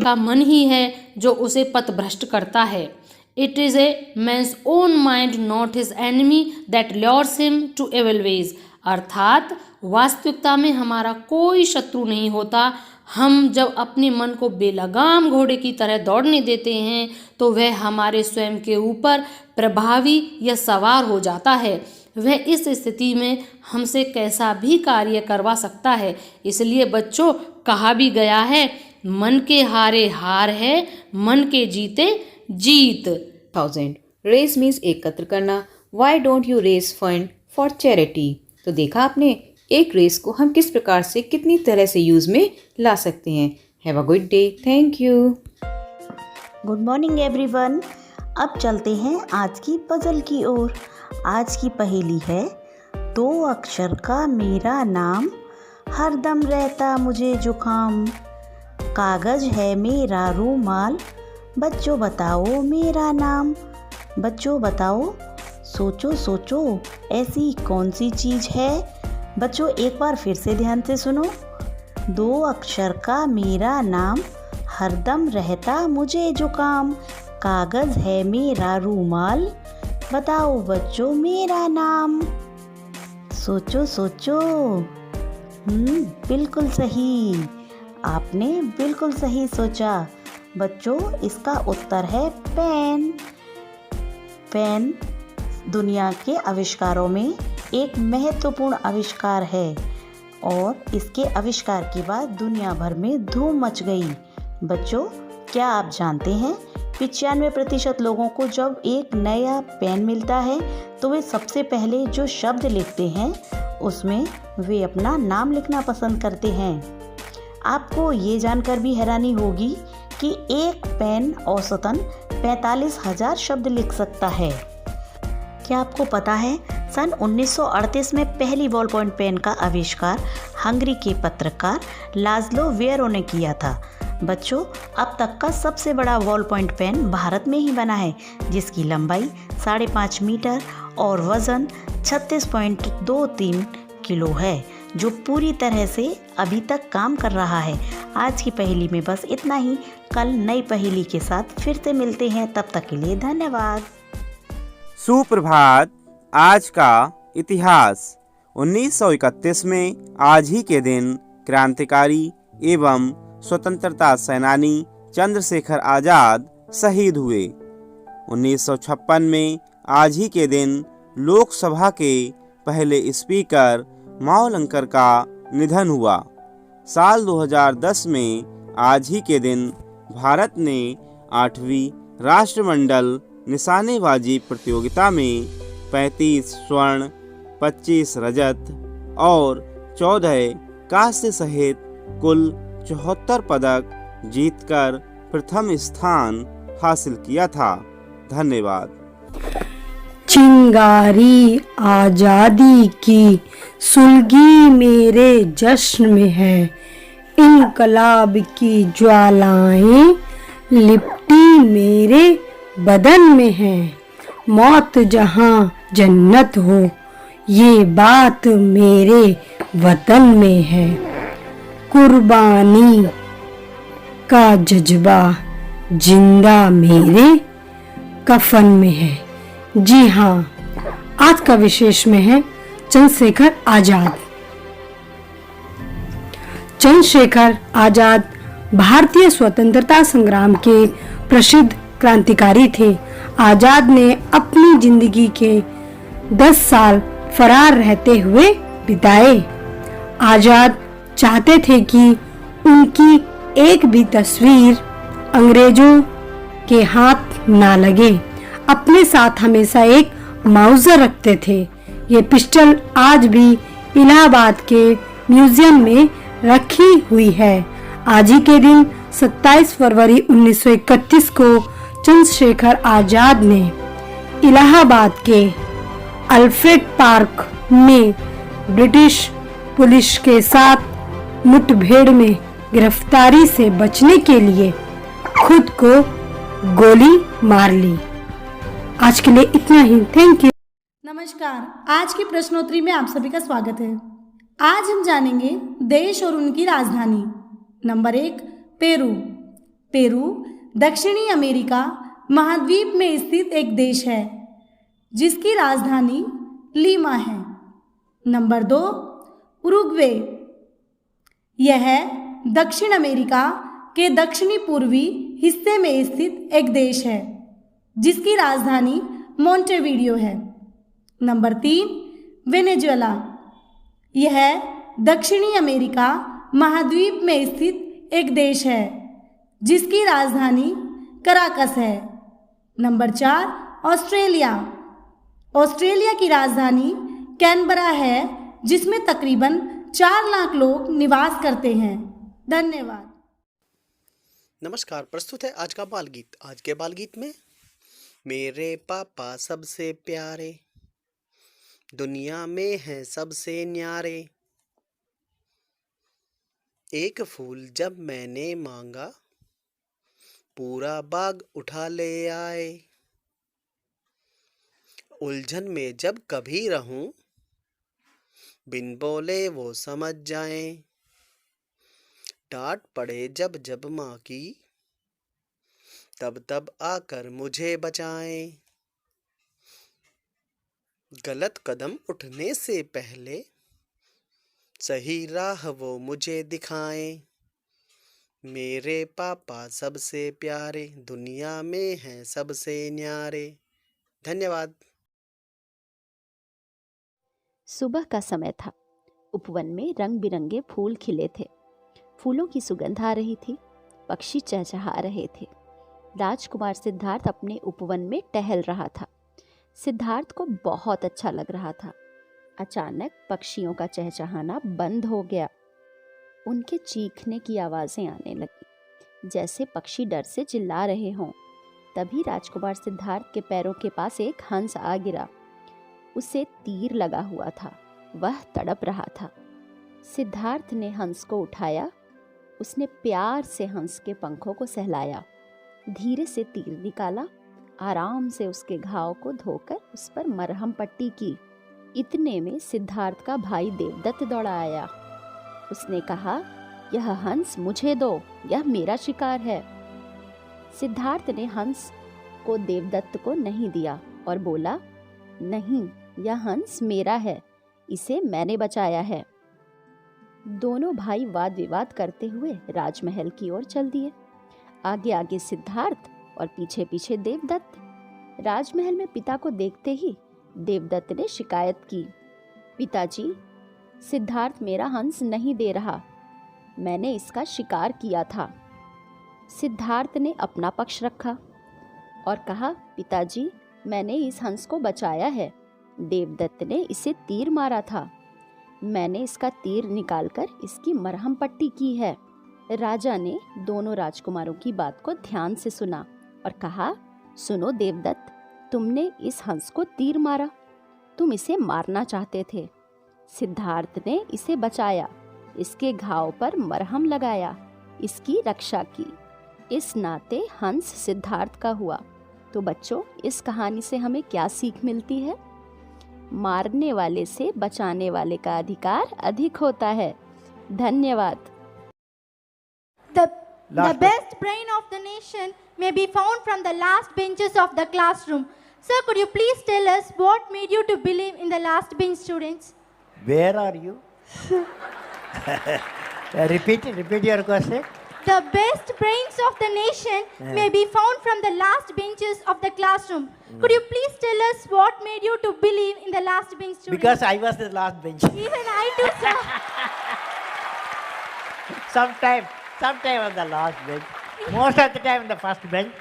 का मन ही है जो उसे पथभ्रष्ट करता है। It is a man's own mind not his enemy that lures him to evil ways. अर्थात वास्तविकता में हमारा कोई शत्रु नहीं होता। हम जब अपने मन को बेलगाम घोड़े की तरह दौड़ने देते हैं तो वह हमारे स्वयं के ऊपर प्रभावी या सवार हो जाता है। वह इस स्थिति में हमसे कैसा भी कार्य करवा सकता है। इसलिए बच्चों, कहा भी गया है, मन के हारे हार है, मन के जीते जीत। 1000 रेस मीन्स एकत्र करना। Why don't you raise fund for charity. तो देखा आपने एक रेस को हम किस प्रकार से कितनी तरह से यूज में ला सकते हैं। Have a good day. Thank you. Good morning everyone. अब चलते हैं आज की पजल की ओर। आज की पहेली है, 2 अक्षर का मेरा नाम, हरदम रहता मुझे जुकाम, कागज है मेरा रूमाल, बच्चों बताओ मेरा नाम। बच्चों बताओ, सोचो सोचो ऐसी कौन सी चीज़ है। बच्चों एक बार फिर से ध्यान से सुनो। 2 अक्षर का मेरा नाम, हरदम रहता मुझे जुकाम, कागज है मेरा रूमाल, बताओ बच्चों मेरा नाम। सोचो सोचो। बिल्कुल सही, आपने बिल्कुल सही सोचा। बच्चों इसका उत्तर है पेन। पेन दुनिया के आविष्कारों में एक महत्वपूर्ण आविष्कार है और इसके आविष्कार के बाद दुनिया भर में धूम मच गई। बच्चों क्या आप जानते हैं 95% लोगों को जब एक नया पेन मिलता है तो वे सबसे पहले जो शब्द लिखते हैं उसमें वे अपना नाम लिखना पसंद करते हैं। आपको ये जानकर भी हैरानी होगी कि एक पेन औसतन 45,000 शब्द लिख सकता है। क्या आपको पता है सन 1938 में पहली बॉल पॉइंट पेन का आविष्कार हंगरी के पत्रकार लाज़लो वेरो ने किया था। बच्चों अब तक का सबसे बड़ा बॉल पॉइंट पेन भारत में ही बना है, जिसकी लंबाई 5.5 मीटर और वज़न 36.23 किलो है, जो पूरी तरह से अभी तक काम कर रहा है। आज की पहेली में बस इतना ही। कल नई पहेली के साथ फिर से मिलते हैं, तब तक के लिए धन्यवाद। सुप्रभात। आज का इतिहास। 1931 में आज ही के दिन क्रांतिकारी एवं स्वतंत्रता सेनानी चंद्रशेखर आज़ाद शहीद हुए। 1956 में आज ही के दिन लोकसभा के पहले स्पीकर मावलंकर का निधन हुआ। साल 2010 में आज ही के दिन भारत ने 8वीं राष्ट्रमंडल निशानेबाजी प्रतियोगिता में 35 स्वर्ण, 25 रजत और 14 कांस्य सहित कुल 74 पदक जीतकर प्रथम स्थान हासिल किया था। धन्यवाद। चिंगारी आजादी की सुलगी मेरे जश्न में है, इनकलाब की ज्वालाएं लिपटी मेरे बदन में है, मौत जहां जन्नत हो ये बात मेरे वतन में है, कुर्बानी का जज्बा जिंदा मेरे कफन में है। जी हाँ, आज का विशेष में है चंद्रशेखर आजाद। चंद्रशेखर आजाद भारतीय स्वतंत्रता संग्राम के प्रसिद्ध क्रांतिकारी थे। आजाद ने अपनी जिंदगी के 10 साल फरार रहते हुए बिताए। आजाद चाहते थे कि उनकी एक भी तस्वीर अंग्रेजों के हाथ ना लगे। अपने साथ हमेशा एक माउजर रखते थे। ये पिस्टल आज भी इलाहाबाद के म्यूजियम में रखी हुई है। आज ही के दिन 27 फरवरी 1931 को चंद्रशेखर आजाद ने इलाहाबाद के अल्फ्रेड पार्क में ब्रिटिश पुलिस के साथ मुठभेड़ में गिरफ्तारी से बचने के लिए खुद को गोली मार ली। आज के लिए इतना ही। Thank you. नमस्कार। आज की प्रश्नोत्तरी में आप सभी का स्वागत है। आज हम जानेंगे देश और उनकी राजधानी। Number 1 Peru. पेरू दक्षिणी अमेरिका महाद्वीप में स्थित एक देश है जिसकी राजधानी लीमा है। Number 2, Uruguay. यह दक्षिण अमेरिका के दक्षिणी पूर्वी हिस्से में स्थित एक देश है जिसकी राजधानी मोंटेवीडियो है। Number 3, Venezuela. यह दक्षिणी अमेरिका महाद्वीप में स्थित एक देश है जिसकी राजधानी कराकस है। Number 4, Australia. ऑस्ट्रेलिया की राजधानी कैनबरा है जिसमें तकरीबन 4 लाख लोग निवास करते हैं। धन्यवाद। नमस्कार, प्रस्तुत है आज का बाल गीत। आज के बाल गीत में मेरे पापा सबसे प्यारे, दुनिया में हैं सबसे न्यारे। एक फूल जब मैंने मांगा, पूरा बाग उठा ले आए। उलझन में जब कभी रहूं, बिन बोले वो समझ जाएं। डांट पड़े जब जब माँ की, तब तब आकर मुझे बचाएं। गलत कदम उठने से पहले सही राह वो मुझे दिखाएं। मेरे पापा सबसे प्यारे, दुनिया में हैं सबसे न्यारे। धन्यवाद। सुबह का समय था। उपवन में रंग बिरंगे फूल खिले थे। फूलों की सुगंध आ रही थी। पक्षी चहचहा रहे थे। राजकुमार सिद्धार्थ अपने उपवन में टहल रहा था। सिद्धार्थ को बहुत अच्छा लग रहा था। अचानक पक्षियों का चहचहाना बंद हो गया। उनके चीखने की आवाज़ें आने लगी, जैसे पक्षी डर से चिल्ला रहे हों। तभी राजकुमार सिद्धार्थ के पैरों के पास एक हंस आ गिरा। उसे तीर लगा हुआ था। वह तड़प रहा था। सिद्धार्थ ने हंस को उठाया। उसने प्यार से हंस के पंखों को सहलाया। धीरे से तीर निकाला। आराम से उसके घाव को धोकर उस पर मरहम पट्टी की। इतने में सिद्धार्थ का भाई देवदत्त दौड़ा आया। उसने कहा, यह हंस मुझे दो, यह मेरा शिकार है। सिद्धार्थ ने हंस को देवदत्त को नहीं दिया और बोला, नहीं, यह हंस मेरा है, इसे मैंने बचाया है। दोनों भाई वाद विवाद करते हुए राजमहल की ओर चल दिए। आगे आगे सिद्धार्थ और पीछे पीछे देवदत्त। राजमहल में पिता को देखते ही देवदत्त ने शिकायत की, पिताजी, सिद्धार्थ मेरा हंस नहीं दे रहा, मैंने इसका शिकार किया था। सिद्धार्थ ने अपना पक्ष रखा और कहा, पिताजी, मैंने इस हंस को बचाया है। देवदत्त ने इसे तीर मारा था। मैंने इसका तीर निकालकर इसकी मरहम पट्टी की है। राजा ने दोनों राजकुमारों की बात को ध्यान से सुना और कहा, सुनो देवदत्त, तुमने इस हंस को तीर मारा, तुम इसे मारना चाहते थे। सिद्धार्थ ने इसे बचाया, इसके घाव पर मरहम लगाया, इसकी रक्षा की। इस नाते हंस सिद्धार्थ का हुआ। तो बच्चों, इस कहानी से हमें क्या सीख मिलती है? मारने वाले से बचाने वाले का अधिकार अधिक होता है। धन्यवाद। The best brain of the nation may be found from the last benches of the classroom. Sir, could you please tell us what made you to believe in the last bench students? Where are you? Repeat your question. The best brains of the nation may be found from the last benches of the classroom. Could you please tell us what made you to believe in the last bench students? Because I was the last bench. Even I too, sir. Sometime on the last bench. Most of the time on the first bench.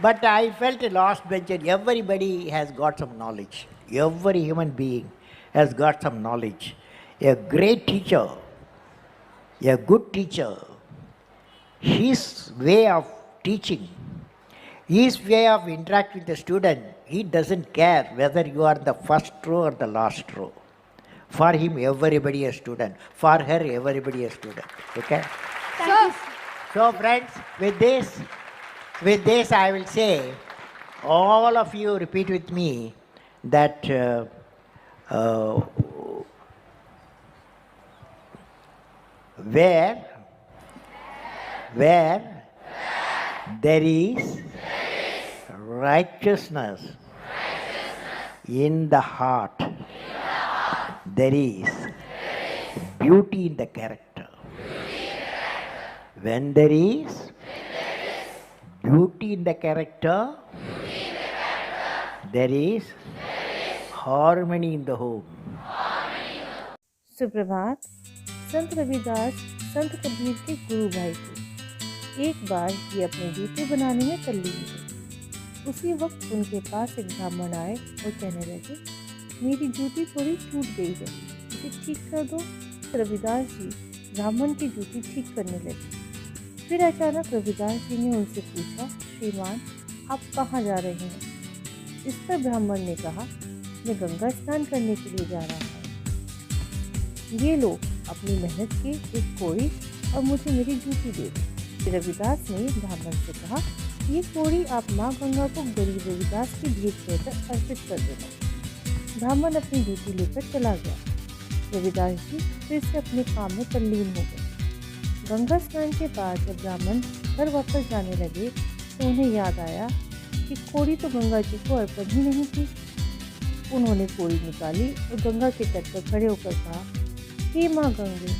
But I felt the last bench and everybody has got some knowledge. Every human being has got some knowledge. A great teacher, a good teacher, his way of teaching, his way of interacting with the student, he doesn't care whether you are the first row or the last row. For him, everybody a student. For her, everybody a student. Okay? So friends, with this I will say, all of you repeat with me that where there is righteousness in the heart. There is beauty in the character. When there is beauty in the character, there is harmony in the home. सुप्रभात। संत रविदास संत कबीर के गुरु भाई थे। एक बार ये अपने जूते बनाने में तल्लीन थे। उसी वक्त उनके पास एक ब्राह्मण आए और कहने लगे, मेरी जूती थोड़ी टूट गई है, इसे ठीक कर दो। रविदास जी ब्राह्मण की जूती ठीक करने लगे। फिर अचानक रविदास जी ने उनसे पूछा, श्रीमान आप कहाँ जा रहे हैं? इस पर ब्राह्मण ने कहा, मैं गंगा स्नान करने के लिए जा रहा हूँ। ये लो अपनी मेहनत की एक कोड़ी और मुझे मेरी जूती दे दो। रविदास ने ब्राह्मण से कहा, ये कोड़ी आप माँ गंगा को गरीब रविदास की भेंट कहकर अर्पित कर देना। ब्राह्मण अपनी जूती लेकर चला गया। रविदास जी फिर से अपने काम में तल्लीन हो गए। गंगा स्नान के बाद जब ब्राह्मण घर वापस जाने लगे तो उन्हें याद आया कि कोड़ी तो गंगा जी को अर्पण ही नहीं थी। उन्होंने कोड़ी निकाली और गंगा के तट पर खड़े होकर कहा, हे माँ गंगे,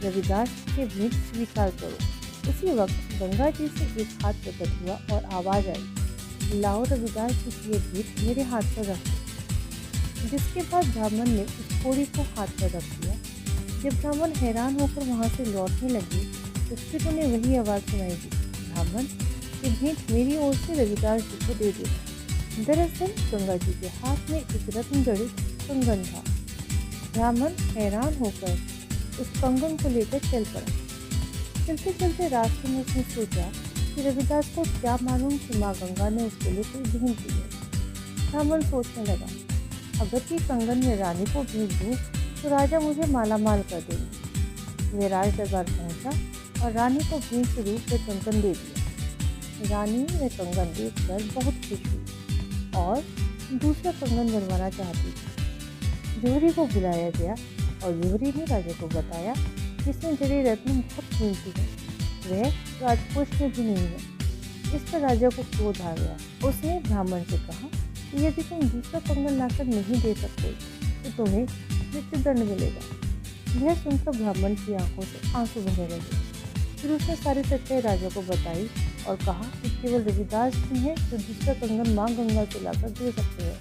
रविदास के भेंट स्वीकार करो। उसी वक्त गंगा जी से एक हाथ प्रकट हुआ और आवाज़ आई, लाओ रविदास जी की ये भेंट मेरे हाथ पर रख दो। जिसके बाद ब्राह्मण ने उस कोड़ी को हाथ पर रख दिया। जब ब्राह्मण हैरान होकर वहाँ से लौटने लगे तो फिर उन्हें वही आवाज़ सुनाई दी, ब्राह्मण ये भेंट मेरी ओर से रविदास जी को दे देना। दरअसल गंगा जी के हाथ में एक रत्न जड़ित कंगन था। ब्राह्मण हैरान होकर उस कंगन को लेकर चल पड़ा। चलते चलते रास्ते में उसने सोचा कि रविदास को क्या मालूम कि माँ गंगा ने उसके लिए कोई भेंट दी है। ब्राह्मण सोचने लगा, अगर ये कंगन में रानी को भेज दूँ तो राजा मुझे मालामाल कर देंगे। वह राज दरबार पहुँचा और रानी को भेंट के रूप में कंगन दे दिया। रानी वह कंगन देखकर बहुत खुश हुई और दूसरा कंगन बनवाना चाहती थी। जोहरी को बुलाया गया और जोहरी ने राजा को बताया जिसमें जड़े रत्न बहुत कीमती है, वह राजकोष में भी नहीं है। इस पर राजा को क्रोध आ गया। उसने ब्राह्मण से कहा कि यदि तुम दूसरा कंगन लाकर नहीं दे सकते तो तुम्हें मृत्युदंड मिलेगा। यह सुनकर ब्राह्मण की आंखों से आंसू बहने लगे। फिर उसने सारी सच्चाई राजा को बताई और कहा कि केवल रविदास जी हैं जो दूसरा कंगन माँ गंगा से लाकर दे सकते हैं।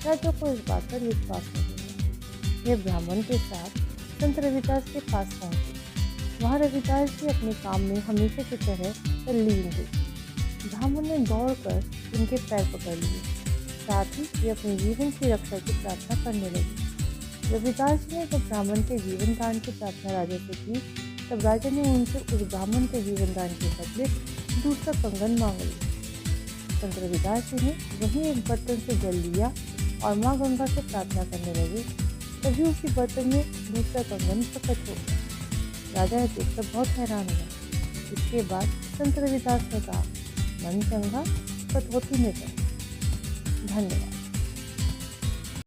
राजा को इस बात पर विश्वास नहीं हुआ। यह ब्राह्मण के साथ संत रविदास के पास पहुँचे। वहाँ रविदास जी अपने काम में हमेशा की तरह तल्लीन थे। ब्राह्मण ने दौड़कर उनके पैर पकड़ लिए, साथ ही वे अपने जीवन की रक्षा की प्रार्थना करने लगे। रविदास जी ने जब ब्राह्मण के जीवन दान की प्रार्थना राजा से की तब राजा ने उनसे उस ब्राह्मण के जीवन दान के बदले दूसरा कंगन मांग लिया। संत रविदास जी ने वहीं एक बर्तन से जल लिया और माँ गंगा से प्रार्थना करने लगे। तभी उसी बर्तन में दूसरा कंगन प्रकट हो गया। राजा ने देखकर बहुत हैरान हुआ। इसके बाद संत रविदास ने कहा, मन चंगा कटौती में कर। धन्यवाद।